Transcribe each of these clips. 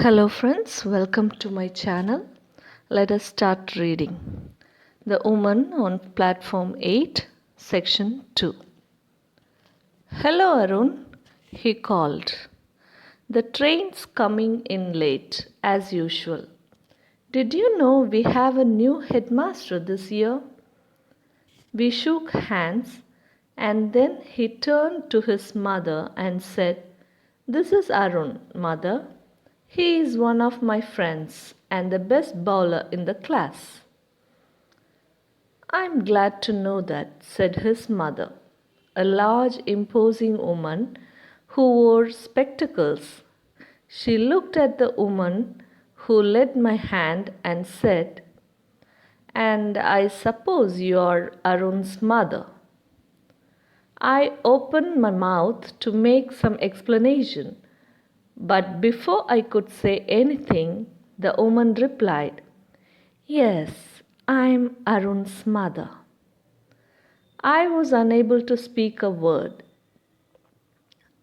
Hello friends, welcome to my channel. Let us start reading. The Woman on Platform 8, Section 2. Hello Arun, he called. The train's coming in late, as usual. Did you know we have a new headmaster this year? We shook hands and then he turned to his mother and said, "This is Arun, mother. He is one of my friends and the best bowler in the class." "I'm glad to know that," said his mother, a large, imposing woman who wore spectacles. She looked at the woman who led my hand and said, "And I suppose you're Arun's mother." I opened my mouth to make some explanation, but before I could say anything, the woman replied, "Yes, I'm Arun's mother." I was unable to speak a word.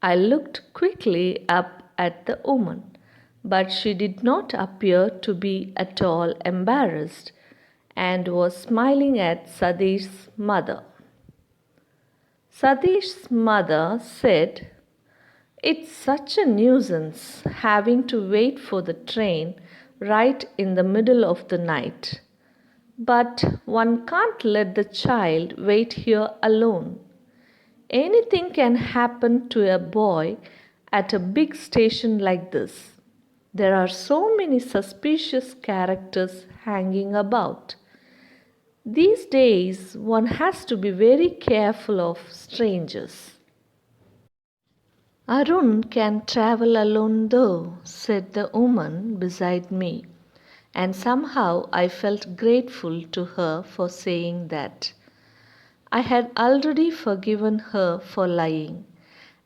I looked quickly up at the woman, but she did not appear to be at all embarrassed and was smiling at Sadish's mother. Sadish's mother said, "It's such a nuisance having to wait for the train right in the middle of the night. But one can't let the child wait here alone. Anything can happen to a boy at a big station like this. There are so many suspicious characters hanging about. These days, one has to be very careful of strangers." "Arun can travel alone though," said the woman beside me, and somehow I felt grateful to her for saying that. I had already forgiven her for lying,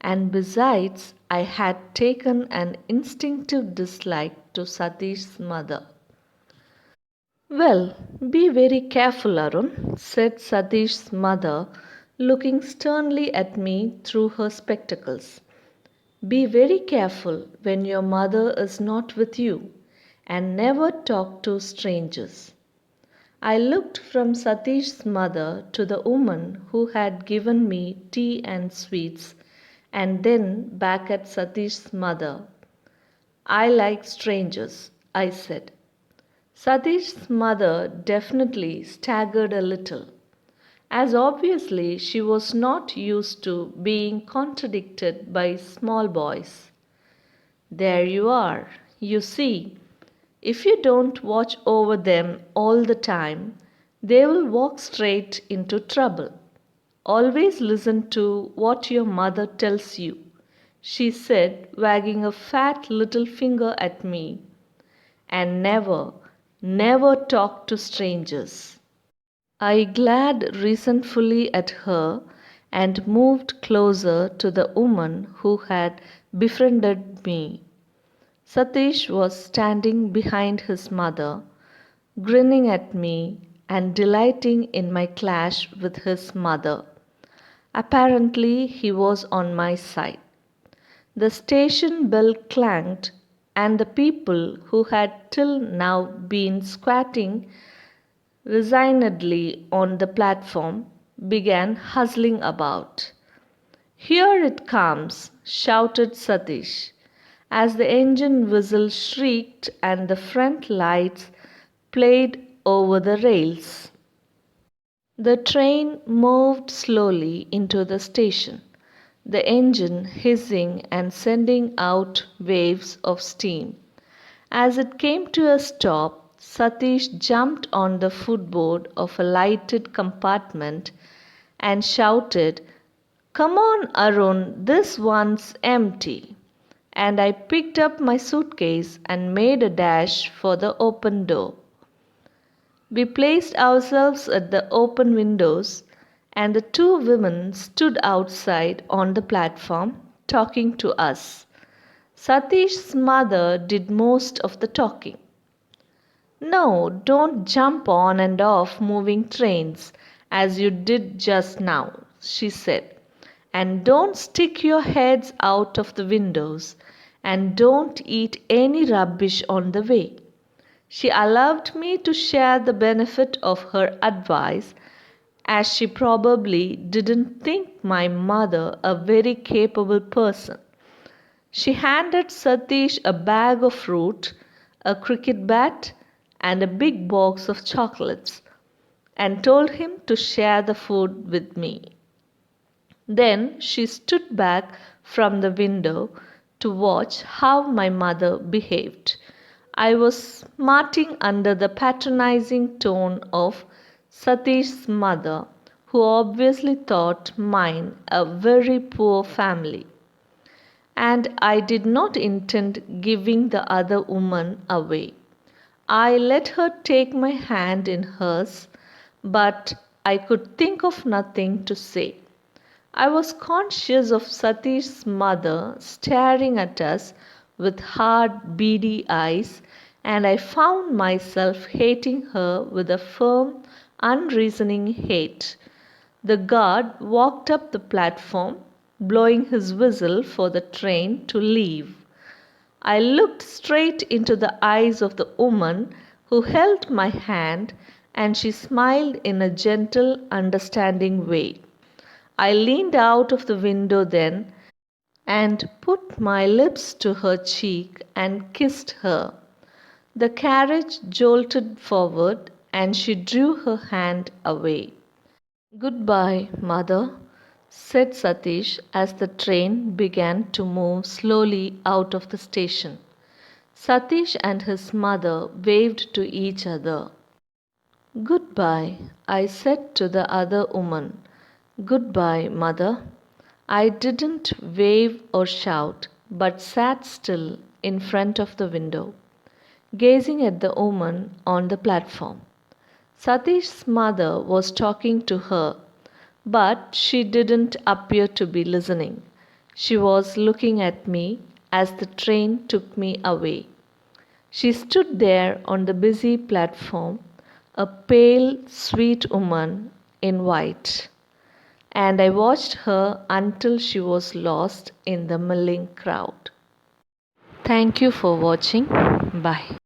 and besides, I had taken an instinctive dislike to Satish's mother. "Well, be very careful, Arun," said Satish's mother, looking sternly at me through her spectacles. "Be very careful when your mother is not with you, and never talk to strangers." I looked from Satish's mother to the woman who had given me tea and sweets, and then back at Satish's mother. "I like strangers," I said. Satish's mother definitely staggered a little, as obviously she was not used to being contradicted by small boys. "There you are. You see, if you don't watch over them all the time, they will walk straight into trouble. Always listen to what your mother tells you," she said, wagging a fat little finger at me. "And never, never talk to strangers." I glared resentfully at her and moved closer to the woman who had befriended me. Satish was standing behind his mother, grinning at me and delighting in my clash with his mother. Apparently, he was on my side. The station bell clanged, and the people who had till now been squatting resignedly on the platform began hustling about. "Here it comes!" shouted Satish, as the engine whistle shrieked and the front lights played over the rails. The train moved slowly into the station, the engine hissing and sending out waves of steam. As it came to a stop, Satish jumped on the footboard of a lighted compartment and shouted, "Come on, Arun, this one's empty." And I picked up my suitcase and made a dash for the open door. We placed ourselves at the open windows, and the two women stood outside on the platform talking to us. Satish's mother did most of the talking. "No, don't jump on and off moving trains as you did just now," she said. "And don't stick your heads out of the windows, and don't eat any rubbish on the way. She allowed me to share the benefit of her advice, as she probably didn't think my mother a very capable person. She handed Satish a bag of fruit, a cricket bat, and a big box of chocolates, and told him to share the food with me. Then she stood back from the window to watch how my mother behaved. I was smarting under the patronizing tone of Satish's mother, who obviously thought mine a very poor family. And I did not intend giving the other woman away. I let her take my hand in hers, but I could think of nothing to say. I was conscious of Satish's mother staring at us with hard, beady eyes, and I found myself hating her with a firm, unreasoning hate. The guard walked up the platform, blowing his whistle for the train to leave. I looked straight into the eyes of the woman who held my hand, and she smiled in a gentle, understanding way. I leaned out of the window then and put my lips to her cheek and kissed her. The carriage jolted forward and she drew her hand away. "Goodbye, mother," said Satish as the train began to move slowly out of the station. Satish and his mother waved to each other. "Goodbye," I said to the other woman. "Goodbye, mother." I didn't wave or shout, but sat still in front of the window, gazing at the woman on the platform. Satish's mother was talking to her, but she didn't appear to be listening. She was looking at me as the train took me away. She stood there on the busy platform, a pale, sweet woman in white, and I watched her until she was lost in the milling crowd. Thank you for watching. Bye.